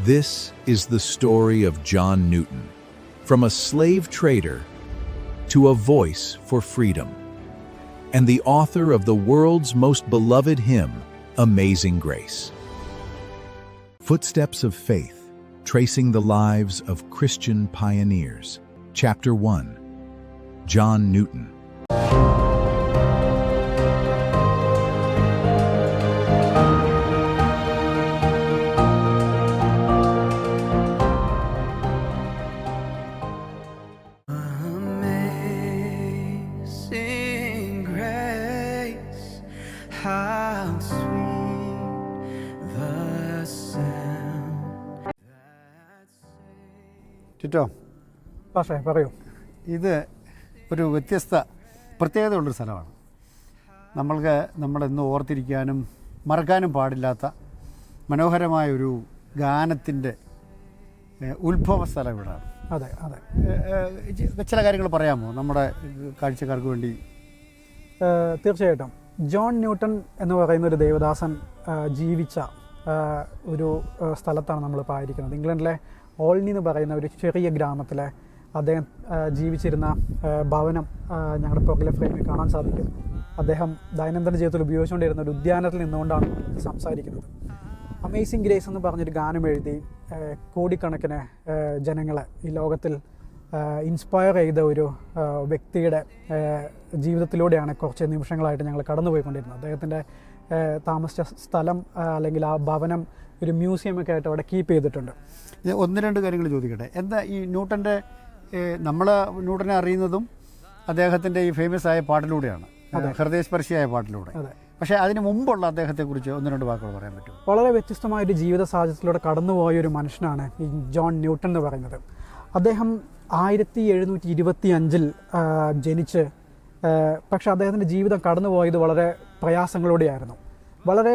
This is the story of John Newton, from a slave trader to a voice for freedom, and the author of the world's most beloved hymn, Amazing Grace. Footsteps of Faith, Tracing the Lives of Christian Pioneers. Chapter 1. John Newton. Amazing grace, how sweet the sound that saved. ചുറ്റോ പക്ഷേ പറയൂ. ഇത് ഒരു പ്രത്യേകതയുള്ളൊരു സ്ഥലമാണ്. നമ്മളെന്നും ഓർത്തിരിക്കാനും മറക്കാനും പാടില്ലാത്ത മനോഹരമായൊരു ഗാനത്തിൻ്റെ ഉത്ഭവ സ്ഥലം ഇവിടെയാണ്. അതെ അതെ. ചില കാര്യങ്ങൾ പറയാമോ നമ്മുടെ കാഴ്ചക്കാർക്ക് വേണ്ടി? തീർച്ചയായിട്ടും. ജോൺ ന്യൂട്ടൺ എന്ന് പറയുന്ന ഒരു ദേവദാസൻ ജീവിച്ച ഒരു സ്ഥലത്താണ് നമ്മളിപ്പോൾ ആയിരിക്കുന്നത്. ഇംഗ്ലണ്ടിലെ ഓൾനി എന്ന് പറയുന്ന ഒരു ചെറിയ ഗ്രാമത്തിലെ അദ്ദേഹം ജീവിച്ചിരുന്ന ഭവനം ഞങ്ങളുടെ പുറകിലെ ഫ്രെയിമിൽ കാണാൻ സാധിക്കും. അദ്ദേഹം ദൈനംദിന ജീവിതത്തിൽ ഉപയോഗിച്ചുകൊണ്ടിരുന്ന ഒരു ഉദ്യാനത്തിൽ നിന്നുകൊണ്ടാണ് സംസാരിക്കുന്നത്. അമേസിങ് ഗ്രേസ് എന്ന് പറഞ്ഞൊരു ഗാനം എഴുതി കോടിക്കണക്കിന് ജനങ്ങളെ ഈ ലോകത്തിൽ ഇൻസ്പയർ ചെയ്ത ഒരു വ്യക്തിയുടെ ജീവിതത്തിലൂടെയാണ് കുറച്ച് നിമിഷങ്ങളായിട്ട് ഞങ്ങൾ കടന്നുപോയിക്കൊണ്ടിരുന്നത്. അദ്ദേഹത്തിൻ്റെ താമസിച്ച സ്ഥലം അല്ലെങ്കിൽ ആ ഭവനം ഒരു മ്യൂസിയമൊക്കെ ആയിട്ട് അവിടെ കീപ്പ് ചെയ്തിട്ടുണ്ട്. ഒന്ന് രണ്ട് കാര്യങ്ങൾ ചോദിക്കട്ടെ. എന്താ ഈ ന്യൂട്ടൻ്റെ നമ്മൾ ന്യൂട്ടനെ അറിയുന്നതും അദ്ദേഹത്തിൻ്റെ ഈ ഫേമസ് ആയ പാട്ടിലൂടെയാണ്, ഹൃദയസ്പർശിയായ പാട്ടിലൂടെ. പക്ഷേ അതിന് മുമ്പുള്ള അദ്ദേഹത്തെക്കുറിച്ച് ഒന്ന് രണ്ട് വാക്കുകൾ പറയാൻ പറ്റും? വളരെ വ്യത്യസ്തമായൊരു ജീവിത സാഹചര്യത്തിലൂടെ കടന്നുപോയൊരു മനുഷ്യനാണ് ഈ ജോൺ ന്യൂട്ടൺ എന്ന് പറയുന്നത്. അദ്ദേഹം 1725 ജനിച്ച്, പക്ഷെ അദ്ദേഹത്തിൻ്റെ ജീവിതം കടന്നുപോയത് വളരെ പ്രയാസങ്ങളിലൂടെയായിരുന്നു. വളരെ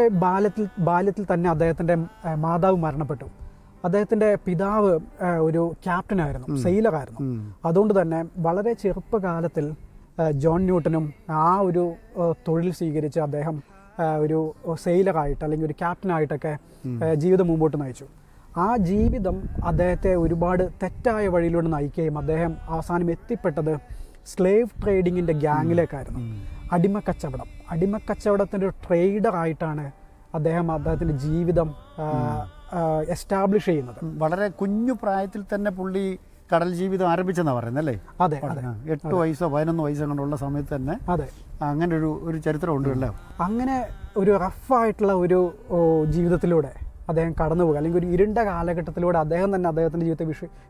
ബാല്യത്തിൽ തന്നെ അദ്ദേഹത്തിൻ്റെ മാതാവ് മരണപ്പെട്ടു. അദ്ദേഹത്തിൻ്റെ പിതാവ് ഒരു ക്യാപ്റ്റനായിരുന്നു, സെയിലറായിരുന്നു. അതുകൊണ്ട് തന്നെ വളരെ ചെറുപ്പകാലത്തിൽ ജോൺ ന്യൂട്ടനും ആ ഒരു തൊഴിൽ സ്വീകരിച്ച് അദ്ദേഹം ഒരു സെയിലറായിട്ട് അല്ലെങ്കിൽ ഒരു ക്യാപ്റ്റനായിട്ടൊക്കെ ജീവിതം മുമ്പോട്ട് നയിച്ചു. ആ ജീവിതം അദ്ദേഹത്തെ ഒരുപാട് തെറ്റായ വഴിയിലൂടെ നയിക്കുകയും അദ്ദേഹം അവസാനം എത്തിപ്പെട്ടത് സ്ലേവ് ട്രേഡിങ്ങിൻ്റെ ഗ്യാങ്ങിലേക്കായിരുന്നു. അടിമക്കച്ചവടത്തിൻ്റെ ഒരു ട്രേഡറായിട്ടാണ് അദ്ദേഹത്തിൻ്റെ ജീവിതം എസ്റ്റാബ്ലിഷ് ചെയ്യുന്നത്. വളരെ കുഞ്ഞു പ്രായത്തിൽ തന്നെ പുള്ളി കടൽ ജീവിതം ആരംഭിച്ചെന്നാണ് പറയുന്നത് അല്ലേ? അതെ. 8 വയസ്സോ 11 വയസ്സോ കണ്ടുള്ള സമയത്ത് തന്നെ. അതെ, അങ്ങനെ ഒരു ചരിത്രമുണ്ട് അല്ലേ? അങ്ങനെ ഒരു റഫായിട്ടുള്ള ഒരു ജീവിതത്തിലൂടെ അദ്ദേഹം കടന്നുപോകുക, അല്ലെങ്കിൽ ഒരു ഇരുണ്ട കാലഘട്ടത്തിലൂടെ അദ്ദേഹം തന്നെ അദ്ദേഹത്തിൻ്റെ ജീവിതത്തെ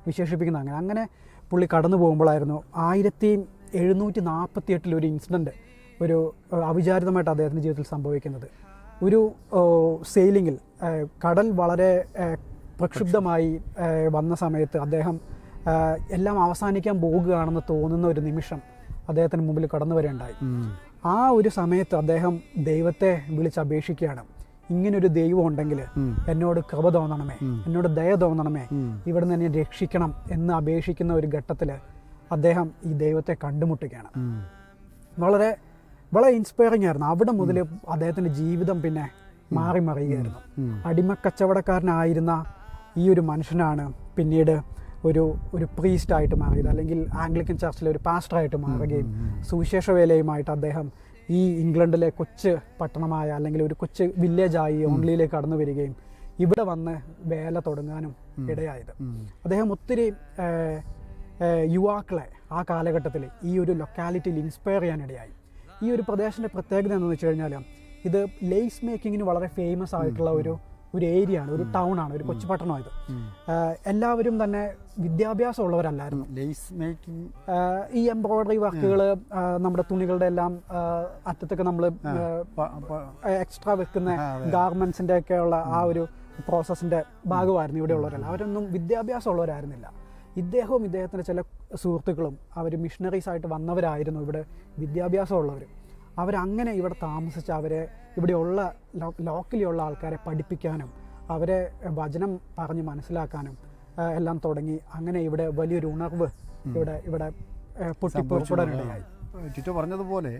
വിശേഷിപ്പിക്കുന്ന അങ്ങനെ പുള്ളി കടന്നു പോകുമ്പോഴായിരുന്നു 1748 ഒരു ഇൻസിഡൻറ്റ്, ഒരു അവിചാരിതമായിട്ട് അദ്ദേഹത്തിൻ്റെ ജീവിതത്തിൽ സംഭവിക്കുന്നത്. ഒരു സെയിലിങ്ങിൽ കടൽ വളരെ പ്രക്ഷുബ്ധമായി വന്ന സമയത്ത് അദ്ദേഹം എല്ലാം അവസാനിക്കാൻ പോകുകയാണെന്ന് തോന്നുന്ന ഒരു നിമിഷം അദ്ദേഹത്തിന് മുമ്പിൽ കടന്നു വരേണ്ടായി. ആ ഒരു സമയത്ത് അദ്ദേഹം ദൈവത്തെ വിളിച്ചപേക്ഷിക്കുകയാണ്, ഇങ്ങനൊരു ദൈവം ഉണ്ടെങ്കിൽ എന്നോട് കൃപ തോന്നണമേ, എന്നോട് ദയ തോന്നണമേ, ഇവിടുന്ന് എന്നെ രക്ഷിക്കണം എന്ന് അപേക്ഷിക്കുന്ന ഒരു ഘട്ടത്തിൽ അദ്ദേഹം ഈ ദൈവത്തെ കണ്ടുമുട്ടുകയാണ്. വളരെ വളരെ ഇൻസ്പയറിംഗ് ആയിരുന്നു. അവിടെ മുതൽ അദ്ദേഹത്തിൻ്റെ ജീവിതം പിന്നെ മാറി മറിയുകയായിരുന്നു. അടിമക്കച്ചവടക്കാരനായിരുന്ന ഈ ഒരു മനുഷ്യനാണ് പിന്നീട് ഒരു പ്രീസ്റ്റായിട്ട് മാറിയത്, അല്ലെങ്കിൽ ആംഗ്ലിക്കൻ ചർച്ചിലെ ഒരു പാസ്റ്ററായിട്ട് മാറുകയും സുവിശേഷ വേലയുമായിട്ട് അദ്ദേഹം ഈ ഇംഗ്ലണ്ടിലെ കൊച്ചു പട്ടണമായ അല്ലെങ്കിൽ ഒരു കൊച്ചു വില്ലേജായി ഓൺലിയിലേക്ക് കടന്നു വരികയും ഇവിടെ വന്ന് വേല തുടങ്ങാനും ഇടയായത്. അദ്ദേഹം ഒത്തിരി യുവാക്കളെ ആ കാലഘട്ടത്തിൽ ഈ ഒരു ലൊക്കാലിറ്റിയിൽ ഇൻസ്പയർ ചെയ്യാനിടയായി. ഈ ഒരു പ്രദേശത്തിൻ്റെ പ്രത്യേകത എന്താണെന്ന് വെച്ച് കഴിഞ്ഞാൽ ഇത് ലേസ് മേക്കിങ്ങിന് വളരെ ഫേമസ് ആയിട്ടുള്ള ഒരു ഏരിയ ആണ്, ഒരു ടൗൺ ആണ്, ഒരു കൊച്ചു പട്ടണമാണ് ഇത്. എല്ലാവരും തന്നെ വിദ്യാഭ്യാസം ഉള്ളവരല്ലായിരുന്നു. ലേസ് മേക്കിംഗ്, ഈ എംബ്രോയിഡറി വർക്കുകൾ, നമ്മുടെ തുണികളുടെ എല്ലാം അറ്റത്തൊക്കെ നമ്മൾ എക്സ്ട്രാ വെക്കുന്ന ഗാർമെന്റ്സിൻ്റെ ഒക്കെ ഉള്ള ആ ഒരു പ്രോസസ്സിൻ്റെ ഭാഗമായിരുന്നു ഇവിടെ ഉള്ളവരല്ല. അവരൊന്നും വിദ്യാഭ്യാസം ഉള്ളവരായിരുന്നില്ല. ഇദ്ദേഹവും ഇദ്ദേഹത്തിൻ്റെ ചില സുഹൃത്തുക്കളും അവർ മിഷണറീസ് ആയിട്ട് വന്നവരായിരുന്നു, ഇവിടെ വിദ്യാഭ്യാസമുള്ളവർ. അവരങ്ങനെ ഇവിടെ താമസിച്ച് അവരെ ഇവിടെയുള്ള ലോക്കലിയുള്ള ആൾക്കാരെ പഠിപ്പിക്കാനും അവരെ വചനം പറഞ്ഞ് മനസ്സിലാക്കാനും എല്ലാം തുടങ്ങി. അങ്ങനെ ഇവിടെ വലിയൊരു ഉണർവ് ഇവിടെ പൊട്ടിപ്പുറപ്പെടാനിടയായി. ചുറ്റ പറഞ്ഞതുപോലെ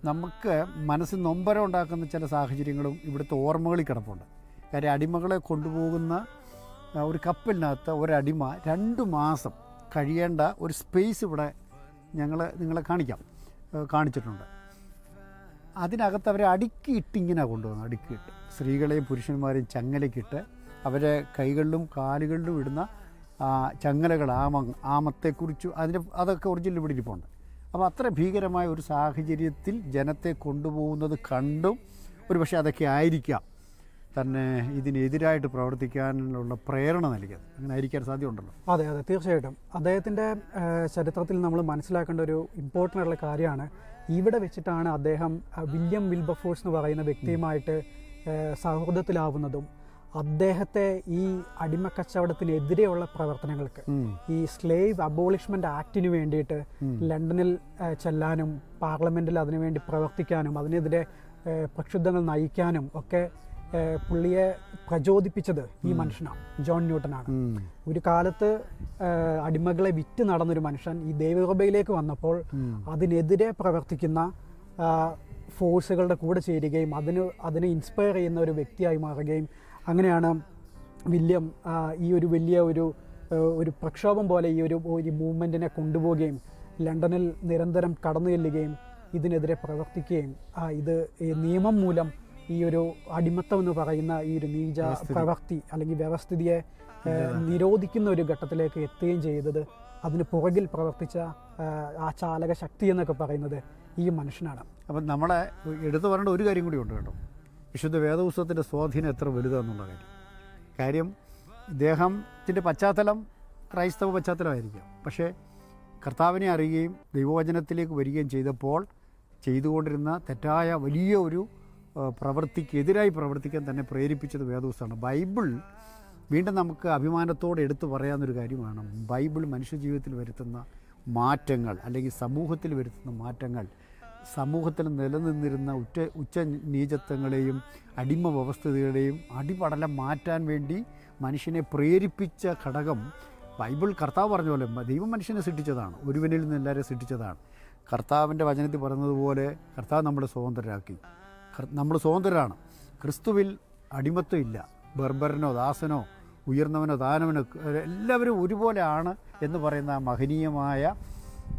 നമുക്ക് മനസ്സിൽ നൊമ്പരം ഉണ്ടാക്കുന്ന ചില സാഹചര്യങ്ങളും ഇവിടുത്തെ ഓർമ്മകളിൽ കിടപ്പുണ്ട്. കാര്യം അടിമകളെ കൊണ്ടുപോകുന്ന ഒരു കപ്പലിനകത്ത് ഒരടിമ 2 മാസം കഴിയേണ്ട ഒരു സ്പേസ് ഇവിടെ നിങ്ങളെ കാണിച്ചിട്ടുണ്ട്. അതിനകത്ത് അവരെ അടുക്കിയിട്ട് ഇങ്ങനെ കൊണ്ടുവന്നു. അടുക്കിയിട്ട് സ്ത്രീകളെയും പുരുഷന്മാരെയും ചങ്ങലക്കിട്ട് അവരെ കൈകളിലും കാലുകളിലും ഇടുന്ന ചങ്ങലകൾ, ആമത്തെക്കുറിച്ച് അതൊക്കെ ഒറിജിനൽ ഇവിടെ ഇരിപ്പുണ്ട്. അപ്പോൾ അത്ര ഭീകരമായ ഒരു സാഹചര്യത്തിൽ ജനത്തെ കൊണ്ടുപോകുന്നത് കണ്ടും ഒരു പക്ഷേ അതൊക്കെ ആയിരിക്കാം തന്നെ ഇതിനെതിരായിട്ട് പ്രവർത്തിക്കാനുള്ള പ്രേരണ നൽകിയത്. അങ്ങനെ ആയിരിക്കാൻ സാധ്യതയുണ്ടല്ലോ. അതെ, തീർച്ചയായിട്ടും. അദ്ദേഹത്തിൻ്റെ ചരിത്രത്തിൽ നമ്മൾ മനസ്സിലാക്കേണ്ട ഒരു ഇമ്പോർട്ടൻ്റ് ആയിട്ടുള്ള കാര്യമാണ്, ഇവിടെ വെച്ചിട്ടാണ് അദ്ദേഹം വില്യം വിൽബർഫോഴ്സ് എന്ന് പറയുന്ന വ്യക്തിയുമായിട്ട് സൗഹൃദത്തിലാവുന്നതും അദ്ദേഹത്തെ ഈ അടിമക്കച്ചവടത്തിനെതിരെയുള്ള പ്രവർത്തനങ്ങൾക്ക്, ഈ സ്ലേവ് അബോളിഷ്മെന്റ് ആക്ടിന് വേണ്ടിയിട്ട് ലണ്ടനിൽ ചെല്ലാനും പാർലമെന്റിൽ അതിനുവേണ്ടി പ്രവർത്തിക്കാനും അതിനെതിരെ പ്രക്ഷുബ്ധങ്ങൾ നയിക്കാനും ഒക്കെ പുള്ളിയെ പ്രചോദിപ്പിച്ചത് ഈ മനുഷ്യനാണ്, ജോൺ ന്യൂട്ടനാണ്. ഒരു കാലത്ത് അടിമകളെ വിറ്റ് നടന്നൊരു മനുഷ്യൻ ഈ ദൈവകൃപയിലേക്ക് വന്നപ്പോൾ അതിനെതിരെ പ്രവർത്തിക്കുന്ന ഫോഴ്സുകളുടെ കൂടെ ചേരുകയും അതിനെ ഇൻസ്പയർ ചെയ്യുന്ന ഒരു വ്യക്തിയായി മാറുകയും, അങ്ങനെയാണ് വില്യം ഈ ഒരു വലിയ ഒരു പ്രക്ഷോഭം പോലെ ഈ ഒരു മൂവ്മെൻറ്റിനെ കൊണ്ടുപോവുകയും ലണ്ടനിൽ നിരന്തരം കടന്നു ചെല്ലുകയും ഇതിനെതിരെ പ്രവർത്തിക്കുകയും ഇത് നിയമം മൂലം ഈ ഒരു അടിമത്തം എന്ന് പറയുന്ന ഈ ഒരു നീച പ്രവൃത്തി അല്ലെങ്കിൽ വ്യവസ്ഥിതിയെ നിരോധിക്കുന്ന ഒരു ഘട്ടത്തിലേക്ക് എത്തുകയും ചെയ്തത് അതിന് പുറകിൽ പ്രവർത്തിച്ച ആ ചാലക ശക്തി എന്നൊക്കെ പറയുന്നത് ഈ മനുഷ്യനാണ്. അപ്പം നമ്മളെ എടുത്തു പറയേണ്ട ഒരു കാര്യം കൂടി ഉണ്ട് കേട്ടോ. വിശുദ്ധ വേദപുസ്തകത്തിൻ്റെ സ്വാധീനം എത്ര വലുതാണെന്നുള്ള കാര്യം ഇദ്ദേഹത്തിൻ്റെ പശ്ചാത്തലം ക്രൈസ്തവ പശ്ചാത്തലമായിരിക്കാം. പക്ഷേ കർത്താവിനെ അറിയുകയും ദൈവവചനത്തിലേക്ക് വരികയും ചെയ്തപ്പോൾ ചെയ്തുകൊണ്ടിരുന്ന തെറ്റായ വലിയ ഒരു പ്രവൃത്തിക്കെതിരായി പ്രവർത്തിക്കാൻ തന്നെ പ്രേരിപ്പിച്ചത് വേദപുസ്തകമാണ്. ബൈബിൾ വീണ്ടും നമുക്ക് അഭിമാനത്തോടെ എടുത്തു പറയാവുന്നൊരു കാര്യമാണ്. ബൈബിൾ മനുഷ്യജീവിതത്തിൽ വരുത്തുന്ന മാറ്റങ്ങൾ അല്ലെങ്കിൽ സമൂഹത്തിൽ വരുത്തുന്ന മാറ്റങ്ങൾ, സമൂഹത്തിൽ നിലനിന്നിരുന്ന ഉച്ച നീചത്വങ്ങളെയും അടിമ വ്യവസ്ഥകളെയും അടിപടലം മാറ്റാൻ വേണ്ടി മനുഷ്യനെ പ്രേരിപ്പിച്ച ഘടകം ബൈബിൾ കർത്താവ് പറഞ്ഞ പോലെ ദൈവം മനുഷ്യനെ സൃഷ്ടിച്ചതാണ്, ഒരുവനിൽ നിന്ന് എല്ലാവരെയും സൃഷ്ടിച്ചതാണ്. കർത്താവിൻ്റെ വചനത്തിൽ പറയുന്നതുപോലെ കർത്താവ് നമ്മളെ സ്വതന്ത്രരാക്കി. നമ്മൾ സ്വതന്ത്രരാണ്. ക്രിസ്തുവിൽ അടിമത്വം ഇല്ല. ബർബരനോ ദാസനോ ഉയർന്നവനോ ദാനവനോ എല്ലാവരും ഒരുപോലെയാണ് എന്ന് പറയുന്ന മഹനീയമായ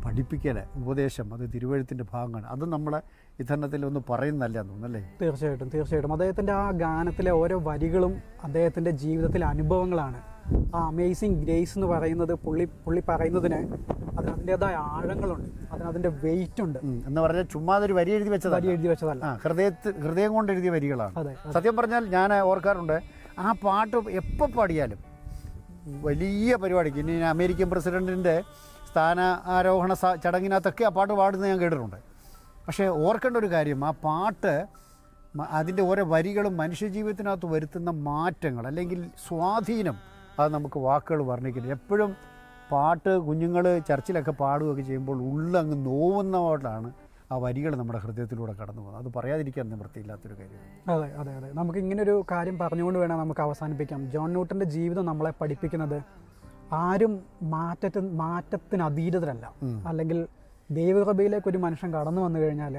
പഠിപ്പിക്കൽ, ഉപദേശം, അത് തിരുവഴുത്തിൻ്റെ ഭാഗമാണ്. അത് നമ്മളെ ഇഥരണത്തിൽ ഒന്ന് പറയുന്നല്ല തോന്നുന്നല്ലേ? തീർച്ചയായിട്ടും അദ്ദേഹത്തിൻ്റെ ആ ഗാനത്തിലെ ഓരോ വരികളും അദ്ദേഹത്തിൻ്റെ ജീവിതത്തിലെ അനുഭവങ്ങളാണ്. ആ അമേസിങ് ഗ്രേസ് എന്ന് പറയുന്നത് പുള്ളി പറയുന്നതിന് അതിൻ്റെതായ ആഴങ്ങളുണ്ട്, അതിൻ്റെ വെയിറ്റ് ഉണ്ട്. എന്ന് പറഞ്ഞാൽ ചുമ്മാ ഒരു വരി എഴുതി വെച്ചതല്ല, ഹൃദയം കൊണ്ട് എഴുതിയ വരികളാണ്. സത്യം പറഞ്ഞാൽ ഞാൻ ഓർക്കാറുണ്ട്, ആ പാട്ട് എപ്പോൾ പാടിയാലും വലിയ പരിപാടിക്ക്, ഇനി അമേരിക്കൻ പ്രസിഡൻറ്റിൻ്റെ സ്ഥാനാരോഹണ ചടങ്ങിനകത്തൊക്കെ ആ പാട്ട് പാടുന്നത് ഞാൻ കേട്ടിട്ടുണ്ട്. പക്ഷേ ഓർക്കേണ്ട ഒരു കാര്യം, ആ പാട്ട് അതിൻ്റെ ഓരോ വരികളും മനുഷ്യജീവിതത്തിനകത്ത് വരുത്തുന്ന മാറ്റങ്ങൾ അല്ലെങ്കിൽ സ്വാധീനം, അത് നമുക്ക് വാക്കുകൾ വർണ്ണിക്കില്ല. എപ്പോഴും പാട്ട് കുഞ്ഞുങ്ങൾ ചർച്ചിലൊക്കെ പാടുകയൊക്കെ ചെയ്യുമ്പോൾ ഉള്ളങ്ങ് നോവുന്നതാണ് ആ വരികൾ നമ്മുടെ ഹൃദയത്തിലൂടെ കടന്നു പോകുന്നത്. അത് പറയാതിരിക്കാൻ നിവൃത്തിയില്ലാത്തൊരു കാര്യമാണ്. അതെ. നമുക്ക് ഇങ്ങനൊരു കാര്യം പറഞ്ഞുകൊണ്ട് വേണം നമുക്ക് അവസാനിപ്പിക്കാം. ജോൺ ന്യൂട്ടൻ്റെ ജീവിതം നമ്മളെ പഠിപ്പിക്കുന്നത് ആരും മാറ്റത്തിന് അതീതരല്ല. അല്ലെങ്കിൽ ദൈവകൃപയിലേക്ക് ഒരു മനുഷ്യൻ കടന്നു വന്നു കഴിഞ്ഞാൽ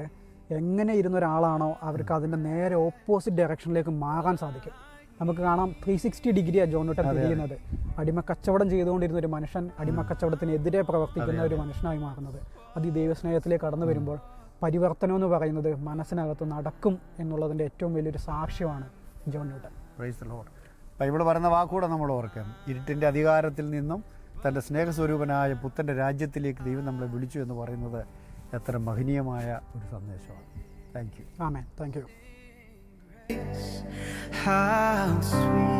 എങ്ങനെ ഇരുന്ന ഒരാളാണോ അവർക്ക് അതിൻ്റെ നേരെ ഓപ്പോസിറ്റ് ഡയറക്ഷനിലേക്ക് മാറാൻ സാധിക്കും. നമുക്ക് കാണാം 360 ഡിഗ്രിയാണ് ജോൺ ന്യൂട്ടൻ തിരിയുന്നത്. അടിമക്കച്ചവടം ചെയ്തുകൊണ്ടിരുന്ന ഒരു മനുഷ്യൻ അടിമക്കച്ചവടത്തിനെതിരെ പ്രവർത്തിക്കുന്ന ഒരു മനുഷ്യനായി മാറുന്നത്. അത് ഈ ദൈവസ്നേഹത്തിലേക്ക് കടന്നു വരുമ്പോൾ പരിവർത്തനം എന്ന് പറയുന്നത് മനസ്സിനകത്ത് നടക്കും എന്നുള്ളതിൻ്റെ ഏറ്റവും വലിയൊരു സാക്ഷ്യമാണ് John Newton. Praise the Lord. Bible പറയുന്ന വാക്കുകൂടെ നമ്മൾ ഓർക്കാം. ഇരുട്ടിൻ്റെ അധികാരത്തിൽ നിന്നും തൻ്റെ സ്നേഹസ്വരൂപനായ പുത്തൻ്റെ രാജ്യത്തിലേക്ക് ദൈവം നമ്മളെ വിളിച്ചു എന്ന് പറയുന്നത് എത്ര മഹനീയമായ ഒരു സന്ദേശമാണ്. Thank you. Amen. Thank you. How sweet